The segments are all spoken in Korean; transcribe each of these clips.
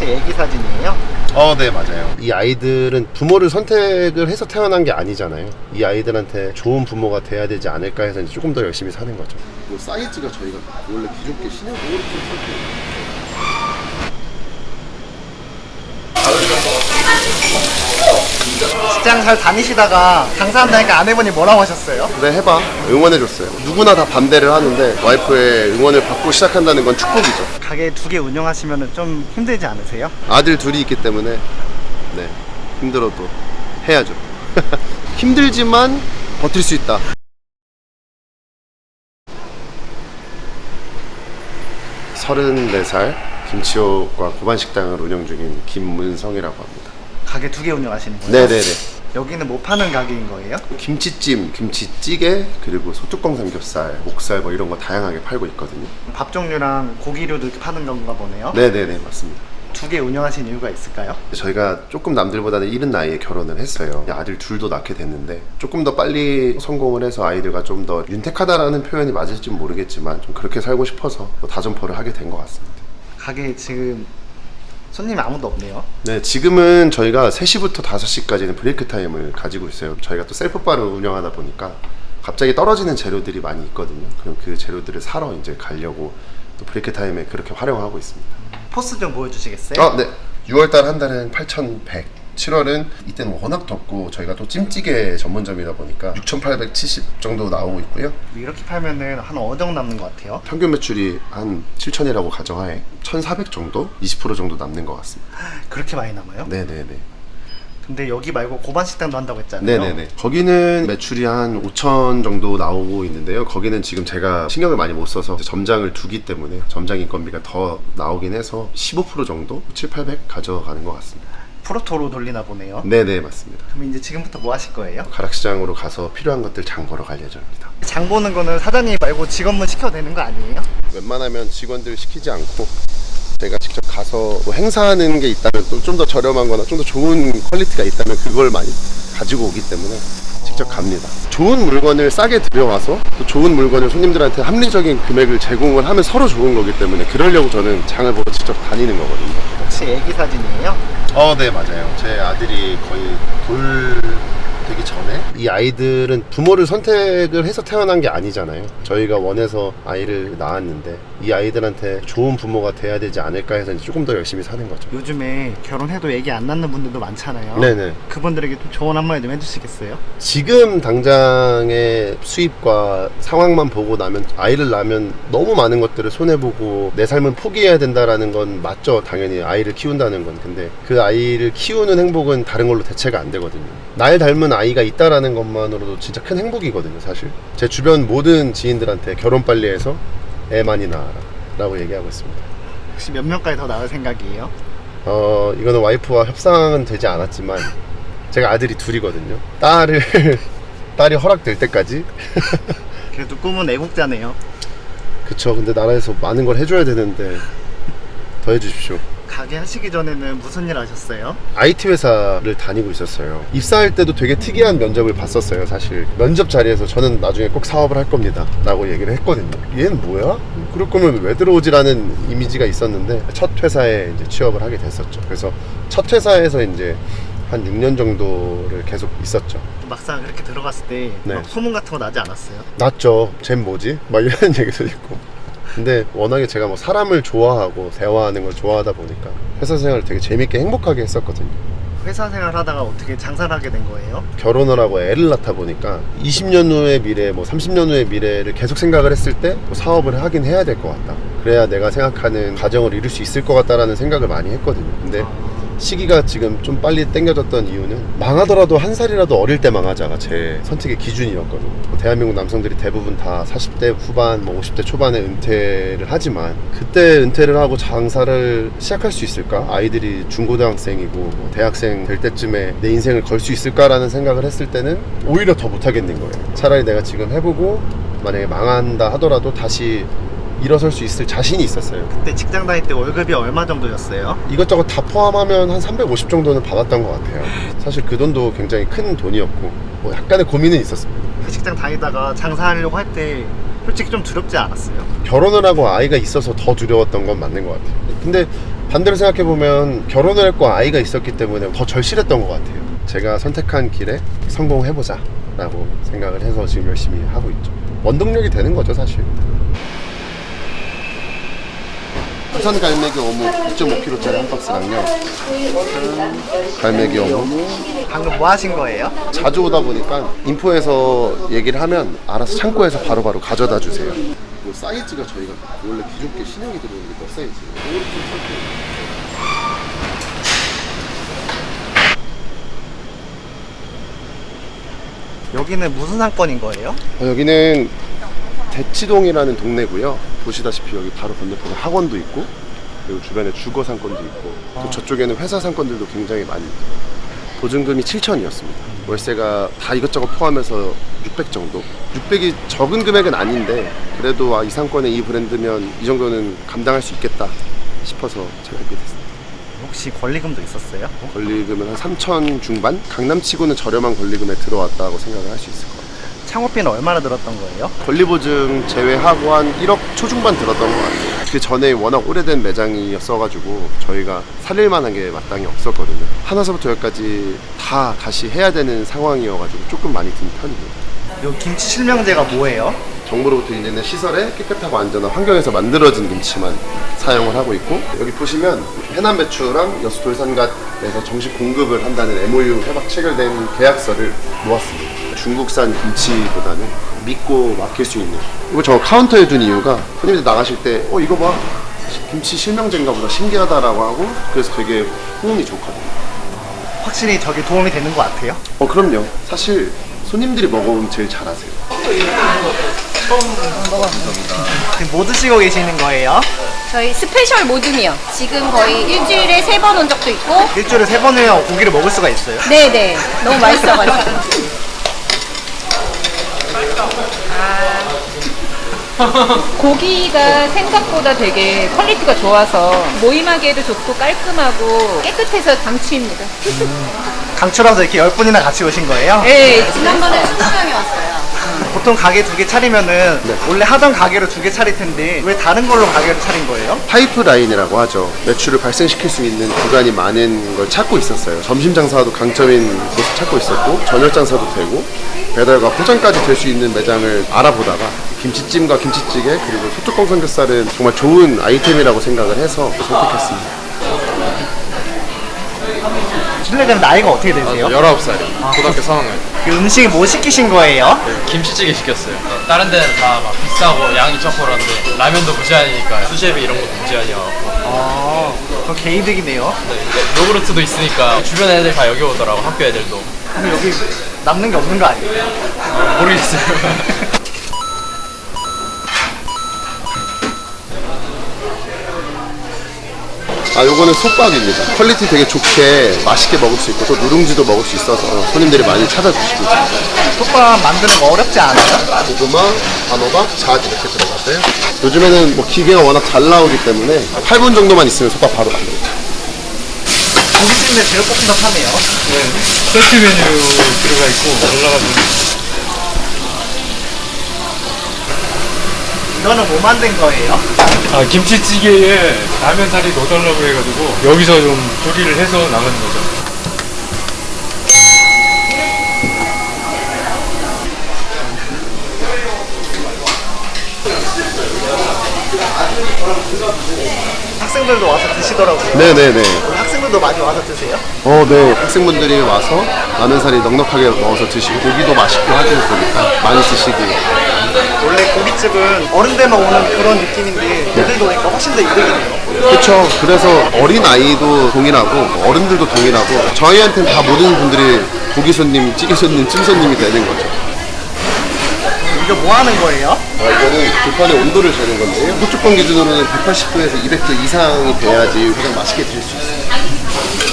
혹시 애기 사진이에요? 네, 맞아요. 이 아이들은 부모를 선택을 해서 태어난 게 아니잖아요. 이 아이들한테 좋은 부모가 돼야 되지 않을까 해서 이제 조금 더 열심히 사는 거죠. 뭐 사이즈가 저희가 원래 기존께 신형 이렇게 직장 잘 다니시다가 장사한다니까 아내분이 뭐라고 하셨어요? 그래 해봐 응원해줬어요. 누구나 다 반대를 하는데 와이프의 응원을 받고 시작한다는 건 축복이죠. 가게 2개 운영하시면 좀 힘들지 않으세요? 아들 둘이 있기 때문에 네 힘들어도 해야죠. 힘들지만 버틸 수 있다. 34살 김치호과 고반식당을 운영 중인 김문성이라고 합니다. 가게 2개 운영하시는 거예요? 네네네. 여기는 뭐 파는 가게인 거예요? 김치찜, 김치찌개, 그리고 소뚜껑 삼겹살, 목살 뭐 이런 거 다양하게 팔고 있거든요. 밥 종류랑 고기류도 이렇게 파는 건가 보네요? 네네네, 맞습니다. 2개 운영하신 이유가 있을까요? 저희가 조금 남들보다는 이른 나이에 결혼을 했어요. 아들 둘도 낳게 됐는데 조금 더 빨리 성공을 해서 아이들과 좀 더 윤택하다라는 표현이 맞을지 모르겠지만 좀 그렇게 살고 싶어서 다점포를 하게 된 것 같습니다. 가게 지금 손님이 아무도 없네요. 네, 지금은 저희가 3시부터 5시까지는 브레이크 타임을 가지고 있어요. 저희가 또 셀프바를 운영하다 보니까 갑자기 떨어지는 재료들이 많이 있거든요. 그럼 그 재료들을 사러 이제 가려고 또 브레이크 타임에 그렇게 활용하고 있습니다. 포스 좀 보여주시겠어요? 네. 6월달 한 달은 8,100. 7월은 이때는 워낙 덥고 저희가 또 찜찌개 전문점이다 보니까 6,870 정도 나오고 있고요. 이렇게 팔면은 한 어느 정도 남는 것 같아요? 평균 매출이 한 7,000이라고 가정하에 1,400 정도? 20% 정도 남는 것 같습니다. 그렇게 많이 남아요? 네네네. 근데 여기 말고 고반식당도 한다고 했잖아요. 네네네. 거기는 매출이 한 5천 정도 나오고 있는데요. 거기는 지금 제가 신경을 많이 못 써서 점장을 두기 때문에 점장 인건비가 더 나오긴 해서 15% 정도? 7,800 가져가는 것 같습니다. 프로토로 돌리나 보네요. 네네, 맞습니다. 그럼 이제 지금부터 뭐 하실 거예요? 가락시장으로 가서 필요한 것들 장 보러 갈 예정입니다. 장 보는 거는 사장님 말고 직원분 시켜도 되는 거 아니에요? 웬만하면 직원들 시키지 않고 제가 직접 가서 뭐 행사하는 게 있다면 또 좀 더 저렴한 거나 좀 더 좋은 퀄리티가 있다면 그걸 많이 가지고 오기 때문에 직접 갑니다. 좋은 물건을 싸게 들여와서 또 좋은 물건을 손님들한테 합리적인 금액을 제공을 하면 서로 좋은 거기 때문에 그러려고 저는 장을 보러 직접 다니는 거거든요. 혹시 애기 사진이에요? 네, 맞아요. 제 아들이 거의 돌 되기 전에 이 아이들은 부모를 선택을 해서 태어난 게 아니잖아요. 저희가 원해서 아이를 낳았는데 이 아이들한테 좋은 부모가 돼야 되지 않을까 해서 이제 조금 더 열심히 사는 거죠. 요즘에 결혼해도 애기 안 낳는 분들도 많잖아요. 네네. 그분들에게 좀 조언 한마디 좀 해주시겠어요? 지금 당장의 수입과 상황만 보고 나면 아이를 낳으면 너무 많은 것들을 손해보고 내 삶은 포기해야 된다라는 건 맞죠. 당연히 아이를 키운다는 건. 근데 그 아이를 키우는 행복은 다른 걸로 대체가 안 되거든요. 날 닮은 아이가 있다라는 것만으로도 진짜 큰 행복이거든요. 사실 제 주변 모든 지인들한테 결혼 빨리 해서 애 많이 낳아라 라고 얘기하고 있습니다. 혹시 몇 명까지 더 낳을 생각이에요? 이거는 와이프와 협상은 되지 않았지만 제가 아들이 둘이거든요. 딸이 허락될 때까지. 그래도 꿈은 애국자네요. 그쵸. 근데 나라에서 많은 걸 해줘야 되는데 더 해주십시오. 가게 하시기 전에는 무슨 일 하셨어요? IT 회사를 다니고 있었어요. 입사할 때도 되게 특이한 면접을 봤었어요. 사실 면접 자리에서 저는 나중에 꼭 사업을 할 겁니다 라고 얘기를 했거든요. 얘는 뭐야? 그럴 거면 왜 들어오지라는 이미지가 있었는데 첫 회사에 이제 취업을 하게 됐었죠. 그래서 첫 회사에서 이제 한 6년 정도를 계속 있었죠. 막상 그렇게 들어갔을 때 네. 막 소문 같은 거 나지 않았어요? 났죠. 쟨 뭐지? 막 이런 얘기도 있고. 근데 워낙에 제가 뭐 사람을 좋아하고 대화하는 걸 좋아하다 보니까 회사 생활을 되게 재밌게 행복하게 했었거든요. 회사 생활 하다가 어떻게 장사를 하게 된 거예요? 결혼을 하고 애를 낳다 보니까 20년 후의 미래, 뭐 30년 후의 미래를 계속 생각을 했을 때 뭐 사업을 하긴 해야 될 것 같다. 그래야 내가 생각하는 가정을 이룰 수 있을 것 같다라는 생각을 많이 했거든요. 근데 시기가 지금 좀 빨리 땡겨졌던 이유는 망하더라도 한 살이라도 어릴 때 망하자가 제 선택의 기준이었거든요. 대한민국 남성들이 대부분 다 40대 후반, 뭐 50대 초반에 은퇴를 하지만 그때 은퇴를 하고 장사를 시작할 수 있을까? 아이들이 중고등학생이고 뭐 대학생 될 때쯤에 내 인생을 걸 수 있을까라는 생각을 했을 때는 오히려 더 못하겠는 거예요. 차라리 내가 지금 해보고 만약에 망한다 하더라도 다시 일어설 수 있을 자신이 있었어요. 그때 직장 다닐 때 월급이 얼마 정도였어요? 이것저것 다 포함하면 한 350 정도는 받았던 것 같아요. 사실 그 돈도 굉장히 큰 돈이었고 뭐 약간의 고민은 있었습니다. 그 직장 다니다가 장사하려고 할 때 솔직히 좀 두렵지 않았어요? 결혼을 하고 아이가 있어서 더 두려웠던 건 맞는 것 같아요. 근데 반대로 생각해보면 결혼을 했고 아이가 있었기 때문에 더 절실했던 것 같아요. 제가 선택한 길에 성공해보자 라고 생각을 해서 지금 열심히 하고 있죠. 원동력이 되는 거죠 사실. 부산 갈매기 어묵 2.5kg짜리 한 박스랑요, 갈매기 어묵. 방금 뭐 하신 거예요? 자주 오다 보니까 인포에서 얘기를 하면 알아서 창고에서 바로바로 가져다 주세요. 이 사이즈가 저희가 원래 기존 게 신형이 들어오는 게 몇 사이즈예요? 여기는 무슨 상권인 거예요? 여기는 대치동이라는 동네고요. 보시다시피 여기 바로 건너편에 학원도 있고, 그리고 주변에 주거 상권도 있고, 또 저쪽에는 회사 상권들도 굉장히 많이 있고. 보증금이 7천이었습니다. 월세가 다 이것저것 포함해서 600 정도. 600이 적은 금액은 아닌데 그래도 이 상권의 이 브랜드면 이 정도는 감당할 수 있겠다 싶어서 제가 이렇게 됐습니다. 혹시 권리금도 있었어요? 권리금은 한 3천 중반? 강남치고는 저렴한 권리금에 들어왔다고 생각을 할 수 있을 것 같아요. 창업비는 얼마나 들었던 거예요? 권리보증 제외하고 한 1억 초중반 들었던 것 같아요. 그 전에 워낙 오래된 매장이었어가지고 저희가 살릴 만한 게 마땅히 없었거든요. 하나서부터 열까지 다 다시 해야 되는 상황이어가지고 조금 많이 든 편이에요. 요 김치 실명제가 뭐예요? 정부로부터 있는 시설에 깨끗하고 안전한 환경에서 만들어진 김치만 사용을 하고 있고, 여기 보시면 해남 배추랑 여수 돌산갓에서 정식 공급을 한다는 MOU 해박 체결된 계약서를 놓았습니다. 중국산 김치보다는 믿고 맡길 수 있는, 이거 저 카운터에 둔 이유가 손님들 나가실 때 이거 봐, 김치 실명제인가 보다, 신기하다라고 하고, 그래서 되게 호응이 좋거든요. 확실히 저게 도움이 되는 것 같아요? 그럼요. 사실 손님들이 먹어보면 제일 잘하세요. 지금 뭐 드시고 계시는 거예요? 저희 스페셜 모듬이요. 지금 거의 일주일에 3번 온 적도 있고. 일주일에 3번이나 고기를 먹을 수가 있어요? 네네. 너무 맛있어가지고. 고기가 생각보다 되게 퀄리티가 좋아서 모임하기에도 좋고 깔끔하고 깨끗해서 강추입니다. 강추라서 이렇게 10분이나 같이 오신 거예요? 네, 지난번에 20명이 왔어요. 보통 가게 2개 차리면은 원래 하던 가게로 2개 차릴 텐데 왜 다른 걸로 가게를 차린 거예요? 파이프라인이라고 하죠. 매출을 발생시킬 수 있는 구간이 많은 걸 찾고 있었어요. 점심 장사도 강점인 곳을 찾고 있었고, 저녁 장사도 되고, 배달과 포장까지 될 수 있는 매장을 알아보다가 김치찜과 김치찌개 그리고 소뚜껑 삼겹살은 정말 좋은 아이템이라고 생각을 해서 선택했습니다. 실례되면 나이가 어떻게 되세요? 19살이요. 고등학교 3학년. 그 음식이 뭐 시키신 거예요? 김치찌개 시켰어요. 다른 데는 다 막 비싸고 양이 적고 그런데 라면도 무제한이니까 수제비 이런 것도 무제한이어서. 그럼 개이득이네요. 네, 요구르트도 있으니까 주변 애들 다 여기 오더라고, 학교 애들도. 근데 여기 남는 게 없는 거 아니에요? 모르겠어요. 요거는 솥밥입니다. 퀄리티 되게 좋게 맛있게 먹을 수 있고, 또 누룽지도 먹을 수 있어서 손님들이 많이 찾아주시고 있습니다. 솥밥 만드는 거 어렵지 않아요? 고구마, 단호박, 잣 이렇게 들어갔어요. 요즘에는 뭐 기계가 워낙 잘 나오기 때문에 8분 정도만 있으면 솥밥 바로 만들어요. 고기 중에 제육볶음밥 하네요. 세트 메뉴 들어가 있고 올라가면 이거는 뭐 만든 거예요? 김치찌개에 라면 사리 넣어달라고 해가지고 여기서 좀 조리를 해서 나가는 거죠. 학생들도 와서 드시더라고요. 네네네. 학생들도 많이 와서 드세요? 네. 학생분들이 와서 라면 사리 넉넉하게 넣어서 드시고, 고기도 맛있게 하시는 거니까 많이 드시기. 원래 고깃집은 어른들만 오는 그런 느낌인데 애들도 오니까 훨씬 더 이득이네요. 그렇죠. 그래서 어린 아이도 동일하고 어른들도 동일하고 저희한테는 다 모든 분들이 고기 손님, 찌개 손님, 찜 손님이 되는 거죠. 이거 뭐 하는 거예요? 이거는 불판의 온도를 재는 건데요. 호주권 기준으로는 180도에서 200도 이상이 돼야지 가장 맛있게 드실 수 있어요.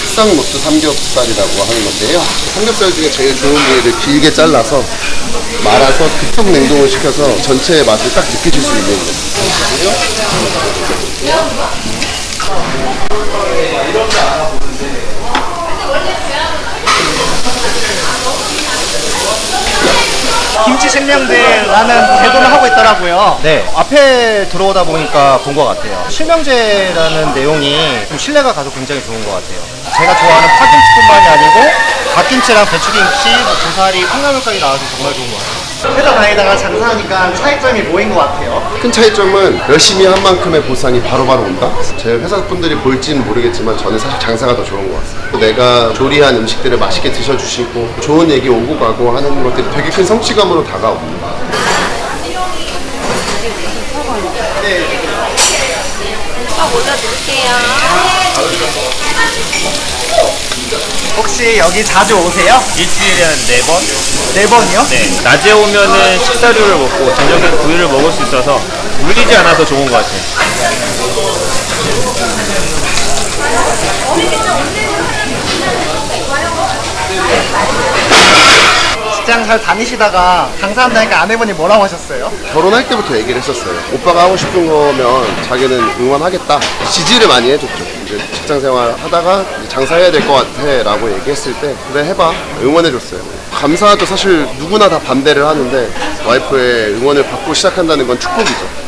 흑상노스 삼겹살이라고 하는 건데요. 삼겹살 중에 제일 좋은 부위를 길게 잘라서 말아서 급속 냉동을 시켜서 전체의 맛을 딱 느끼실 수 있는 거거든요. 김치 실명제라는 제도를 하고 있더라고요. 네, 앞에 들어오다 보니까 본 것 같아요. 실명제라는 내용이 좀 신뢰가 가서 굉장히 좋은 것 같아요. 제가 좋아하는 파김치뿐만이 아니고 갓김치랑 배추김치, 고사리, 콩나물까지 나와서 정말 좋은 것 같아요. 회사 다니다가 장사하니까 차이점이 뭐인 것 같아요? 큰 차이점은 열심히 한 만큼의 보상이 바로바로 온다? 제 회사 분들이 볼지는 모르겠지만 저는 사실 장사가 더 좋은 것 같습니다. 내가 조리한 음식들을 맛있게 드셔주시고 좋은 얘기 오고 가고 하는 것들이 되게 큰 성취감으로 다가옵니다. 모자 드릴게요. 혹시 여기 자주 오세요? 일주일에 한 4번? 4번이요? 네. 낮에 오면은 식사류를 먹고 저녁에 구이를 먹을 수 있어서 물리지 않아서 좋은 것 같아요. 직장 잘 다니시다가 장사한다니까 아내분이 뭐라고 하셨어요? 결혼할 때부터 얘기를 했었어요. 오빠가 하고 싶은 거면 자기는 응원하겠다. 지지를 많이 해줬죠. 이제 직장 생활 하다가 이제 장사해야 될 것 같아 라고 얘기했을 때 그래 해봐 응원해줬어요. 감사하죠. 사실 누구나 다 반대를 하는데 와이프의 응원을 받고 시작한다는 건 축복이죠.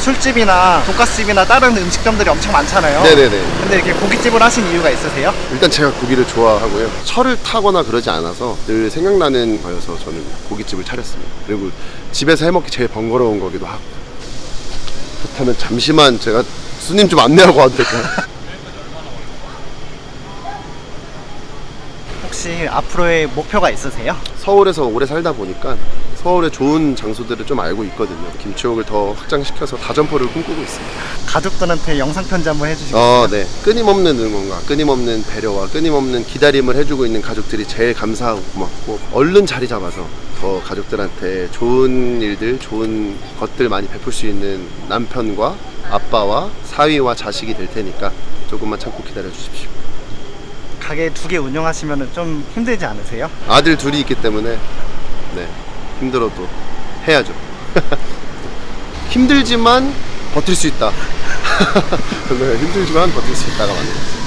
술집이나 돈가스집이나 다른 음식점들이 엄청 많잖아요. 네네네. 근데 이렇게 고깃집을 하신 이유가 있으세요? 일단 제가 고기를 좋아하고요. 철을 타거나 그러지 않아서 늘 생각나는 거여서 저는 고깃집을 차렸습니다. 그리고 집에서 해먹기 제일 번거로운 거기도 하고. 그렇다면 잠시만 제가 손님 좀 안내하고 와도 될까요? 혹시 앞으로의 목표가 있으세요? 서울에서 오래 살다 보니까 서울의 좋은 장소들을 좀 알고 있거든요. 김치옥을 더 확장시켜서 다점포를 꿈꾸고 있습니다. 가족들한테 영상 편지 한번 해주시겠어요? 네. 끊임없는 응원과 끊임없는 배려와 끊임없는 기다림을 해주고 있는 가족들이 제일 감사하고 고맙고 얼른 자리 잡아서 더 가족들한테 좋은 일들, 좋은 것들 많이 베풀 수 있는 남편과 아빠와 사위와 자식이 될 테니까 조금만 참고 기다려 주십시오. 가게 2개 운영하시면 좀 힘들지 않으세요? 아들 둘이 있기 때문에 네, 힘들어도 해야죠. 힘들지만 버틸 수 있다. 네, 힘들지만 버틸 수 있다가 맞는 거죠.